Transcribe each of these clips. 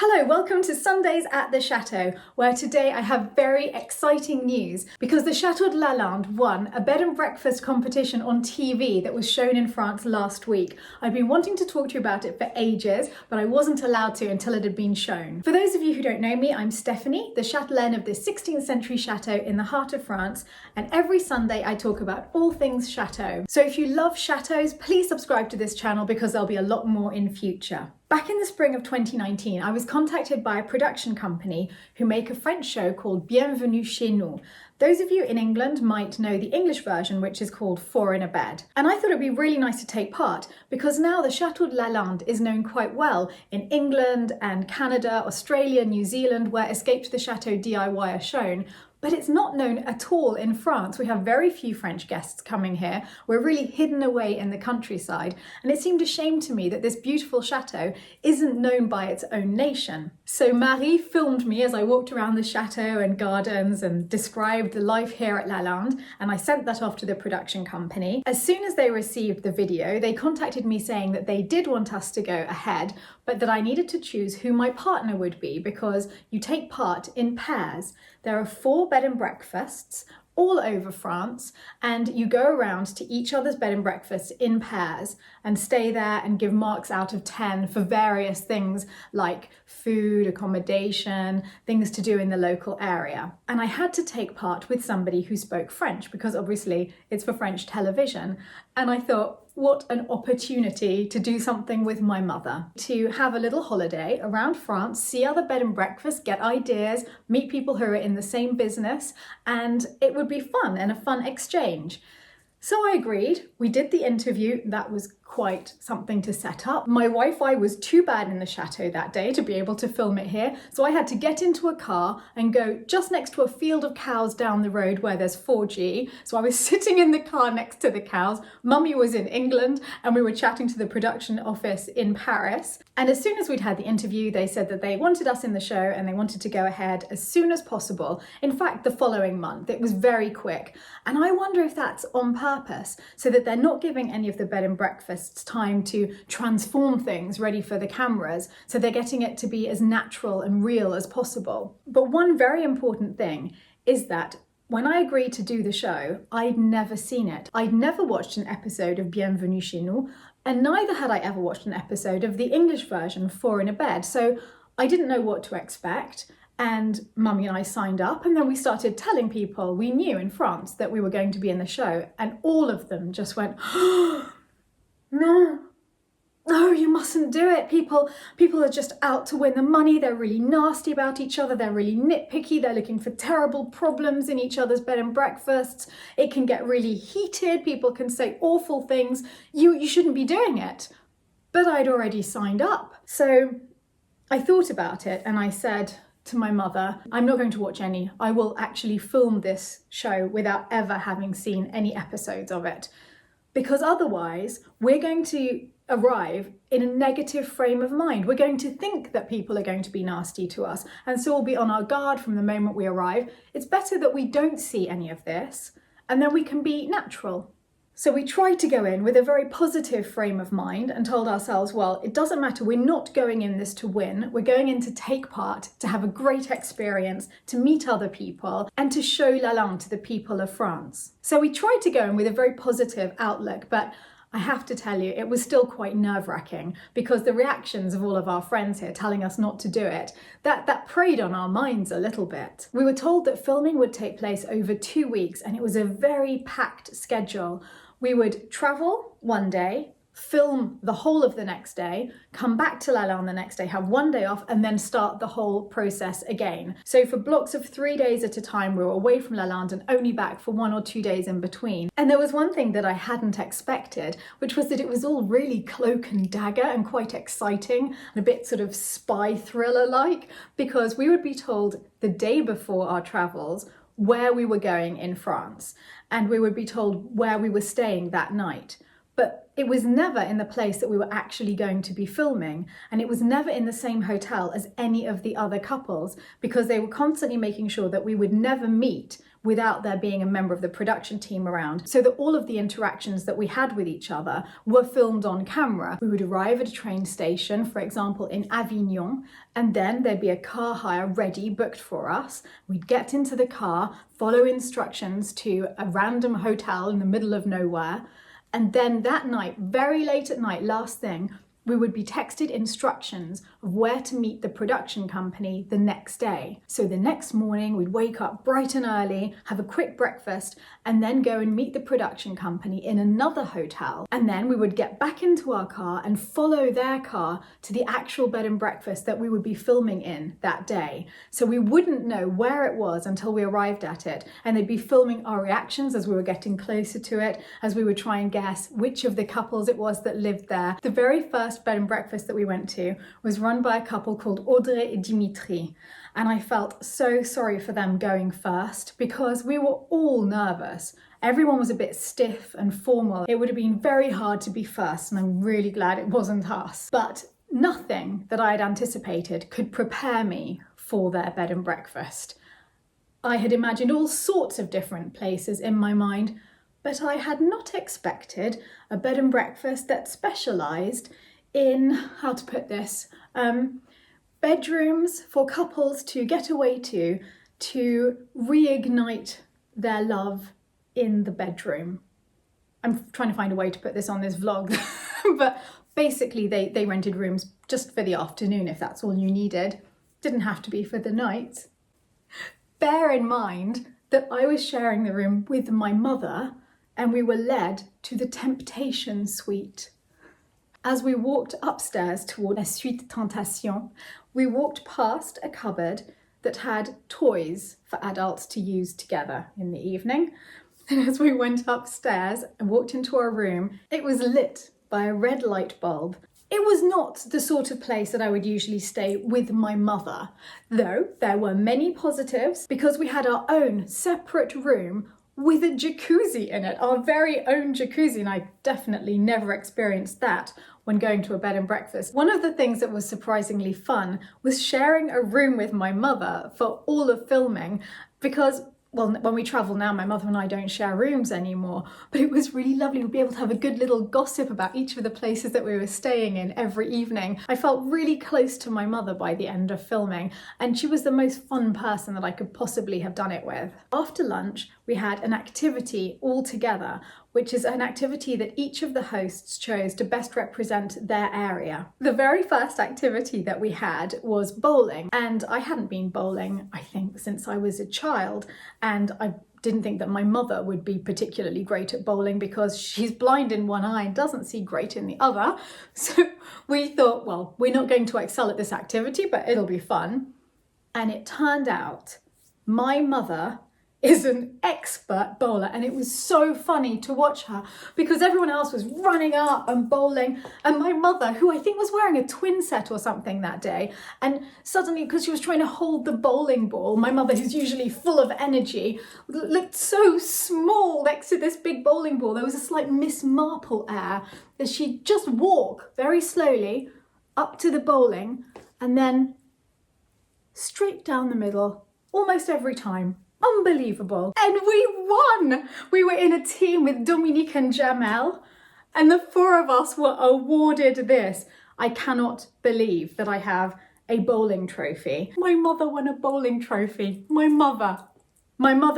Hello, welcome to Sundays at the Chateau, where today I have very exciting news because the Chateau de Lalande won a bed and breakfast competition on TV that was shown in France last week. I've been wanting to talk to you about it for ages, but I wasn't allowed to until it had been shown. For those of you who don't know me, I'm Stephanie, the chatelaine of this 16th century chateau in the heart of France, and every Sunday I talk about all things chateau. So if you love chateaus, please subscribe to this channel because there'll be a lot more in future. Back in the spring of 2019, I was contacted by a production company who make a French show called Bienvenue Chez Nous. Those of you in England might know the English version, which is called Four in a Bed. And I thought it'd be really nice to take part because now the Chateau de Lalande is known quite well in England and Canada, Australia, New Zealand, where Escape to the Chateau DIY are shown. But it's not known at all in France. We have very few French guests coming here. We're really hidden away in the countryside. And it seemed a shame to me that this beautiful chateau isn't known by its own nation. So Marie filmed me as I walked around the chateau and gardens and described the life here at Lalande, and I sent that off to the production company. As soon as they received the video, they contacted me saying that they did want us to go ahead, but that I needed to choose who my partner would be because you take part in pairs. There are 4 bed and breakfasts all over France, and you go around to each other's bed and breakfast in pairs and stay there and give marks out of 10 for various things like food, accommodation, things to do in the local area. And I had to take part with somebody who spoke French because obviously it's for French television. And I thought, what an opportunity to do something with my mother, to have a little holiday around France, see other bed and breakfasts, get ideas, meet people who are in the same business, and it would be fun and a fun exchange. So I agreed. We did the interview. That was quite something to set up. My Wi-Fi was too bad in the chateau that day to be able to film it here, so I had to get into a car and go just next to a field of cows down the road where there's 4G. So I was sitting in the car next to the cows. Mummy was in England and we were chatting to the production office in Paris. And as soon as we'd had the interview, they said that they wanted us in the show and they wanted to go ahead as soon as possible. In fact, the following month. It was very quick. And I wonder if that's on purpose, so that they're not giving any of the bed and breakfasts time to transform things ready for the cameras, so they're getting it to be as natural and real as possible. But one very important thing is that when I agreed to do the show, I'd never seen it. I'd never watched an episode of Bienvenue Chez Nous, and neither had I ever watched an episode of the English version, Four in a Bed, so I didn't know what to expect. And Mummy and I signed up, and then we started telling people we knew in France that we were going to be in the show, and all of them just went, no, you mustn't do it. People are just out to win the money. They're really nasty about each other. They're really nitpicky. They're looking for terrible problems in each other's bed and breakfasts. It can get really heated. People can say awful things. You shouldn't be doing it. But I'd already signed up. So I thought about it and I said to my mother, I'm not going to watch any. I will actually film this show without ever having seen any episodes of it. Because otherwise, we're going to arrive in a negative frame of mind. We're going to think that people are going to be nasty to us, and so we'll be on our guard from the moment we arrive. It's better that we don't see any of this, and then we can be natural. So we tried to go in with a very positive frame of mind and told ourselves, well, it doesn't matter, we're not going in this to win, we're going in to take part, to have a great experience, to meet other people, and to show Lalande to the people of France. So we tried to go in with a very positive outlook, but I have to tell you, it was still quite nerve-wracking because the reactions of all of our friends here telling us not to do it, that preyed on our minds a little bit. We were told that filming would take place over 2 weeks, and it was a very packed schedule. We would travel one day, film the whole of the next day, come back to Lalande the next day, have 1 day off, and then start the whole process again. So for blocks of 3 days at a time, we were away from Lalande and only back for 1 or 2 days in between. And there was one thing that I hadn't expected, which was that it was all really cloak and dagger and quite exciting and a bit sort of spy thriller-like, because we would be told the day before our travels where we were going in France, and we would be told where we were staying that night. But it was never in the place that we were actually going to be filming, and it was never in the same hotel as any of the other couples, because they were constantly making sure that we would never meet without there being a member of the production team around, so that all of the interactions that we had with each other were filmed on camera. We would arrive at a train station, for example in Avignon, and then there'd be a car hire ready, booked for us. We'd get into the car, follow instructions to a random hotel in the middle of nowhere, and then that night, very late at night, last thing, we would be texted instructions of where to meet the production company the next day. So the next morning, we'd wake up bright and early, have a quick breakfast, and then go and meet the production company in another hotel. And then we would get back into our car and follow their car to the actual bed and breakfast that we would be filming in that day. So we wouldn't know where it was until we arrived at it. And they'd be filming our reactions as we were getting closer to it, as we would try and guess which of the couples it was that lived there. The very first bed and breakfast that we went to was run by a couple called Audrey and Dimitri, and I felt so sorry for them going first because we were all nervous. Everyone was a bit stiff and formal. It would have been very hard to be first, and I'm really glad it wasn't us. But nothing that I had anticipated could prepare me for their bed and breakfast. I had imagined all sorts of different places in my mind, but I had not expected a bed and breakfast that specialised in, how to put this, bedrooms for couples to get away to reignite their love in the bedroom. I'm trying to find a way to put this on this vlog, but basically they rented rooms just for the afternoon if that's all you needed. Didn't have to be for the night. Bear in mind that I was sharing the room with my mother, and we were led to the Temptation Suite. As we walked upstairs toward la suite Tentation, we walked past a cupboard that had toys for adults to use together in the evening. And as we went upstairs and walked into our room, it was lit by a red light bulb. It was not the sort of place that I would usually stay with my mother, though there were many positives because we had our own separate room with a jacuzzi in it, our very own jacuzzi, and I definitely never experienced that when going to a bed and breakfast. One of the things that was surprisingly fun was sharing a room with my mother for all of filming, because well, when we travel now, my mother and I don't share rooms anymore, but it was really lovely. We'd be able to have a good little gossip about each of the places that we were staying in every evening. I felt really close to my mother by the end of filming, and she was the most fun person that I could possibly have done it with. After lunch, we had an activity all together, which is an activity that each of the hosts chose to best represent their area. The very first activity that we had was bowling, and I hadn't been bowling, I think, since I was a child, and I didn't think that my mother would be particularly great at bowling because she's blind in one eye and doesn't see great in the other. So we thought, well, we're not going to excel at this activity, but it'll be fun. And it turned out my mother is an expert bowler, and it was so funny to watch her because everyone else was running up and bowling, and my mother, who I think was wearing a twin set or something that day, and suddenly, because she was trying to hold the bowling ball, my mother, who's usually full of energy, looked so small next to this big bowling ball. There was a slight Miss Marple air as she'd just walk very slowly up to the bowling and then straight down the middle almost every time. Unbelievable. And we won! We were in a team with Dominique and Jamel, and the four of us were awarded this. I cannot believe that I have a bowling trophy. My mother won a bowling trophy. My mother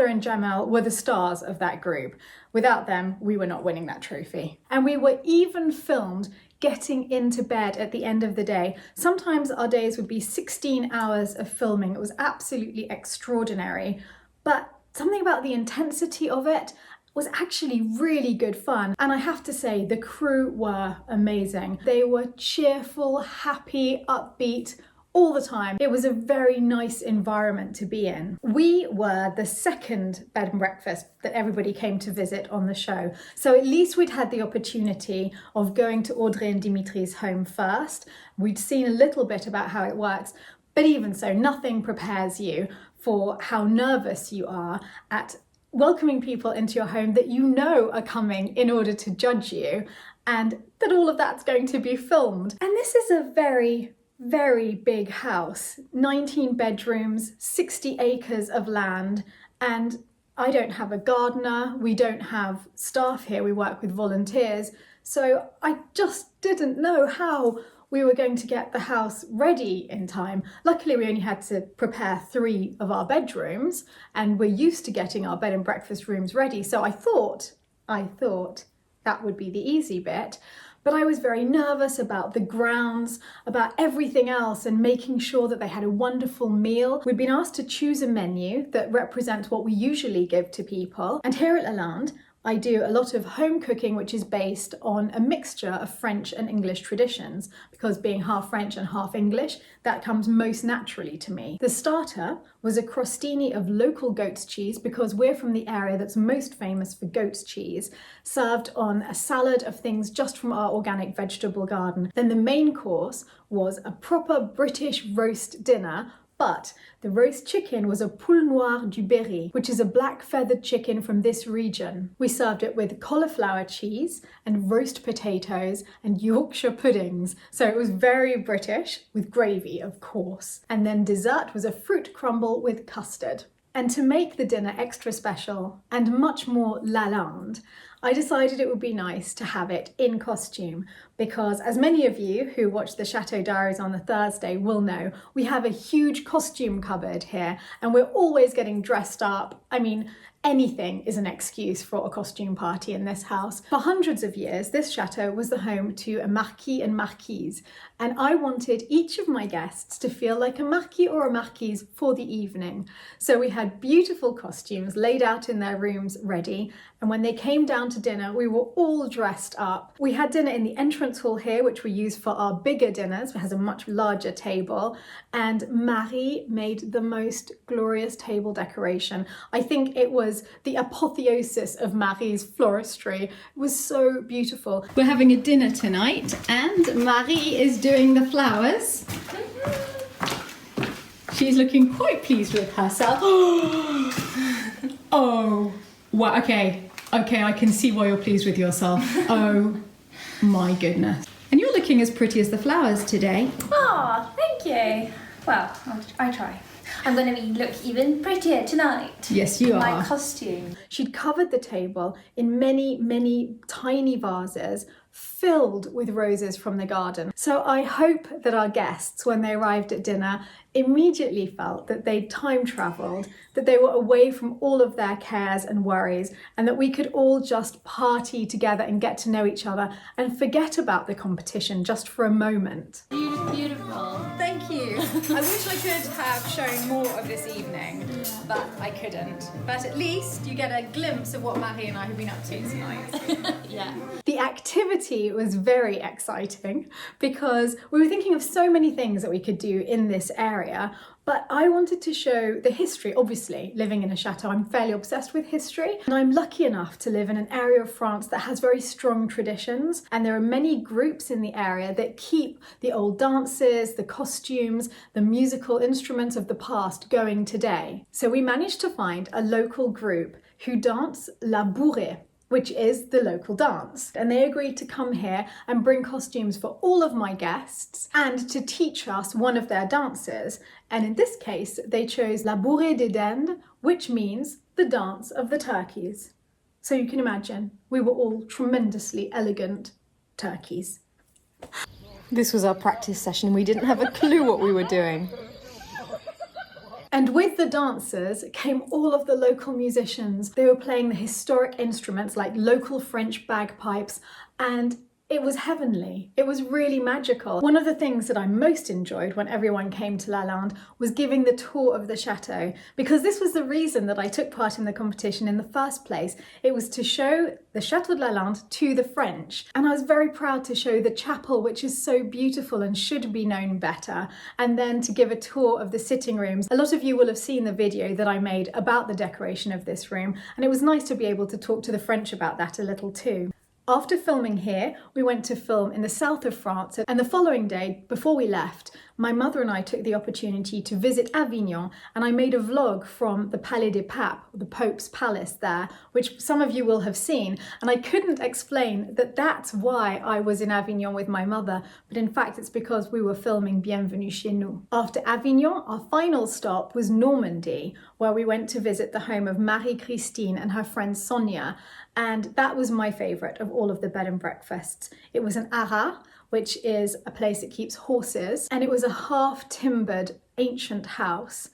and Jamel were the stars of that group. Without them, we were not winning that trophy. And we were even filmed getting into bed at the end of the day. Sometimes our days would be 16 hours of filming. It was absolutely extraordinary. But something about the intensity of it was actually really good fun. And I have to say, the crew were amazing. They were cheerful, happy, upbeat all the time. It was a very nice environment to be in. We were the second bed and breakfast that everybody came to visit on the show. So at least we'd had the opportunity of going to Audrey and Dimitri's home first. We'd seen a little bit about how it works, but even so, nothing prepares you for how nervous you are at welcoming people into your home that you know are coming in order to judge you, and that all of that's going to be filmed. And this is a very, very big house, 19 bedrooms, 60 acres of land, and I don't have a gardener, we don't have staff here, we work with volunteers, so I just didn't know how we were going to get the house ready in time. Luckily, we only had to prepare 3 of our bedrooms, and we're used to getting our bed and breakfast rooms ready, so I thought that would be the easy bit. But I was very nervous about the grounds, about everything else, and making sure that they had a wonderful meal. We'd been asked to choose a menu that represents what we usually give to people. And here at Lalande, I do a lot of home cooking, which is based on a mixture of French and English traditions, because being half French and half English, that comes most naturally to me. The starter was a crostini of local goat's cheese, because we're from the area that's most famous for goat's cheese, served on a salad of things just from our organic vegetable garden. Then the main course was a proper British roast dinner, but the roast chicken was a poule noire du Berry, which is a black feathered chicken from this region. We served it with cauliflower cheese and roast potatoes and Yorkshire puddings. So it was very British, with gravy, of course. And then dessert was a fruit crumble with custard. And to make the dinner extra special and much more Lalande, I decided it would be nice to have it in costume, because as many of you who watch the Chateau Diaries on the Thursday will know, we have a huge costume cupboard here and we're always getting dressed up. I mean, anything is an excuse for a costume party in this house. For hundreds of years, this chateau was the home to a marquis and marquise, and I wanted each of my guests to feel like a marquis or a marquise for the evening. So we had beautiful costumes laid out in their rooms ready, and when they came down to dinner, we were all dressed up. We had dinner in the entrance hall here, which we use for our bigger dinners. It has a much larger table, and Marie made the most glorious table decoration. I think it was the apotheosis of Marie's floristry. It was so beautiful. We're having a dinner tonight, and Marie is doing the flowers. She's looking quite pleased with herself. Oh, well, okay, I can see why you're pleased with yourself. Oh my goodness. And you're looking as pretty as the flowers today. Oh, thank you. Well, I try. I'm going to look even prettier tonight. Yes, you are. My costume. She'd covered the table in many, many tiny vases filled with roses from the garden. So I hope that our guests, when they arrived at dinner, immediately felt that they'd time travelled, that they were away from all of their cares and worries, and that we could all just party together and get to know each other and forget about the competition just for a moment. Beautiful. Thank you. I wish I could have shown more of this evening, but I couldn't. But at least you get a glimpse of what Marie and I have been up to tonight. Yeah. The activity was very exciting because we were thinking of so many things that we could do in this area, but I wanted to show the history. Obviously, living in a chateau, I'm fairly obsessed with history, and I'm lucky enough to live in an area of France that has very strong traditions, and there are many groups in the area that keep the old dances, the costumes, the musical instruments of the past going today. So we managed to find a local group who dance la bourrée, which is the local dance. And they agreed to come here and bring costumes for all of my guests and to teach us one of their dances. And in this case, they chose la bourrée des dindes, which means the dance of the turkeys. So you can imagine, we were all tremendously elegant turkeys. This was our practice session. We didn't have a clue what we were doing. And with the dancers came all of the local musicians. They were playing the historic instruments like local French bagpipes, and it was heavenly. It was really magical. One of the things that I most enjoyed when everyone came to Lalande was giving the tour of the chateau, because this was the reason that I took part in the competition in the first place. It was to show the Chateau de Lalande to the French. And I was very proud to show the chapel, which is so beautiful and should be known better, and then to give a tour of the sitting rooms. A lot of you will have seen the video that I made about the decoration of this room, and it was nice to be able to talk to the French about that a little too. After filming here, we went to film in the south of France, and the following day, before we left, my mother and I took the opportunity to visit Avignon, and I made a vlog from the Palais des Papes, the Pope's Palace there, which some of you will have seen. And I couldn't explain that that's why I was in Avignon with my mother, but in fact it's because we were filming Bienvenue Chez Nous. After Avignon, our final stop was Normandy, where we went to visit the home of Marie-Christine and her friend Sonia, and that was my favourite of all of the bed and breakfasts. It was an haras, which is a place that keeps horses, and it was a half-timbered ancient house.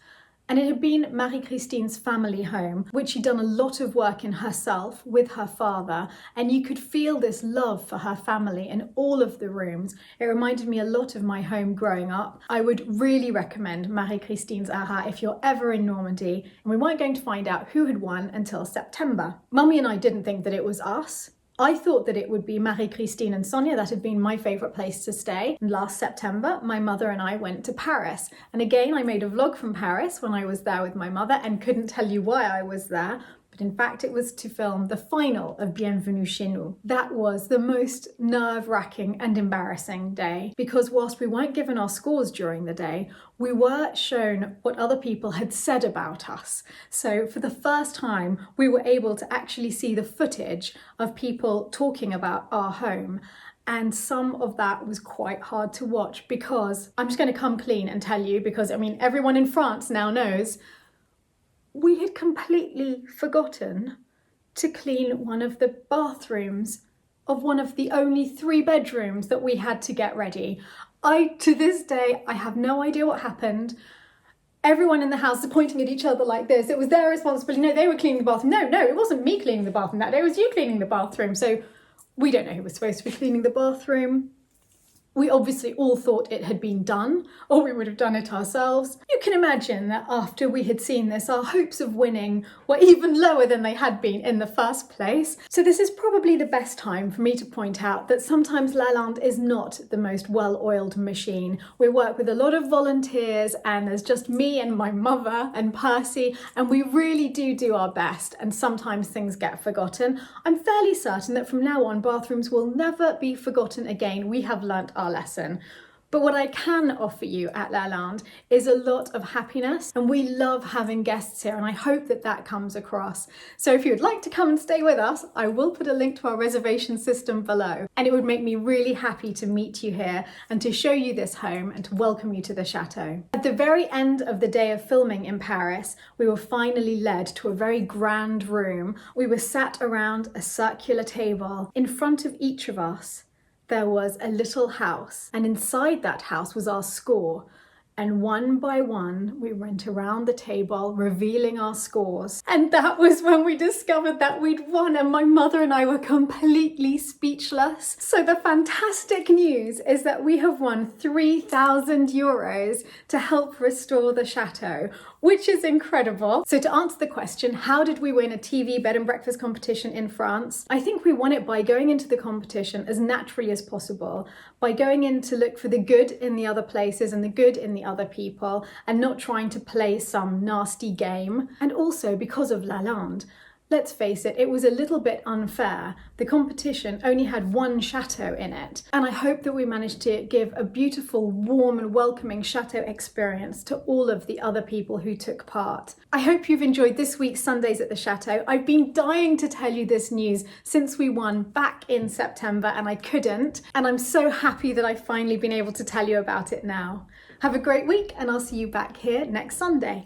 And it had been Marie-Christine's family home, which she'd done a lot of work in herself with her father, and you could feel this love for her family in all of the rooms. It reminded me a lot of my home growing up. I would really recommend Marie-Christine's haras if you're ever in Normandy, and we weren't going to find out who had won until September. Mummy and I didn't think that it was us. I thought that it would be Marie-Christine and Sonia. That had been my favourite place to stay. And last September, my mother and I went to Paris. And again, I made a vlog from Paris when I was there with my mother and couldn't tell you why I was there. But in fact, it was to film the final of Bienvenue Chez Nous. That was the most nerve-wracking and embarrassing day, because whilst we weren't given our scores during the day, we were shown what other people had said about us. So for the first time, we were able to actually see the footage of people talking about our home. And some of that was quite hard to watch, because I'm just going to come clean and tell you, because I mean, everyone in France now knows, we had completely forgotten to clean one of the bathrooms of one of the only 3 bedrooms that we had to get ready. To this day, I have no idea what happened. Everyone in the house is pointing at each other like this. It was their responsibility. No, they were cleaning the bathroom. No, it wasn't me cleaning the bathroom that day. It was you cleaning the bathroom. So we don't know who was supposed to be cleaning the bathroom. We obviously all thought it had been done, or we would have done it ourselves. You can imagine that after we had seen this, our hopes of winning were even lower than they had been in the first place. So this is probably the best time for me to point out that sometimes Lalande is not the most well-oiled machine. We work with a lot of volunteers, and there's just me and my mother and Percy, and we really do our best, and sometimes things get forgotten. I'm fairly certain that from now on, bathrooms will never be forgotten again. We have learnt our lesson. But what I can offer you at Lalande is a lot of happiness, and we love having guests here, and I hope that that comes across. So if you would like to come and stay with us, I will put a link to our reservation system below, and it would make me really happy to meet you here and to show you this home and to welcome you to the chateau. At the very end of the day of filming in Paris, we were finally led to a very grand room. We were sat around a circular table. In front of each of us, there was a little house, and inside that house was our score. And one by one, we went around the table revealing our scores. And that was when we discovered that we'd won, and my mother and I were completely speechless. So the fantastic news is that we have won 3,000 euros to help restore the chateau, which is incredible. So to answer the question, how did we win a TV bed and breakfast competition in France? I think we won it by going into the competition as naturally as possible, by going in to look for the good in the other places and the good in the other people, and not trying to play some nasty game. And also because of Lalande. Let's face it, it was a little bit unfair. The competition only had 1 chateau in it, and I hope that we managed to give a beautiful, warm and welcoming chateau experience to all of the other people who took part. I hope you've enjoyed this week's Sundays at the Chateau. I've been dying to tell you this news since we won back in September, and I couldn't, and I'm so happy that I've finally been able to tell you about it now. Have a great week, and I'll see you back here next Sunday.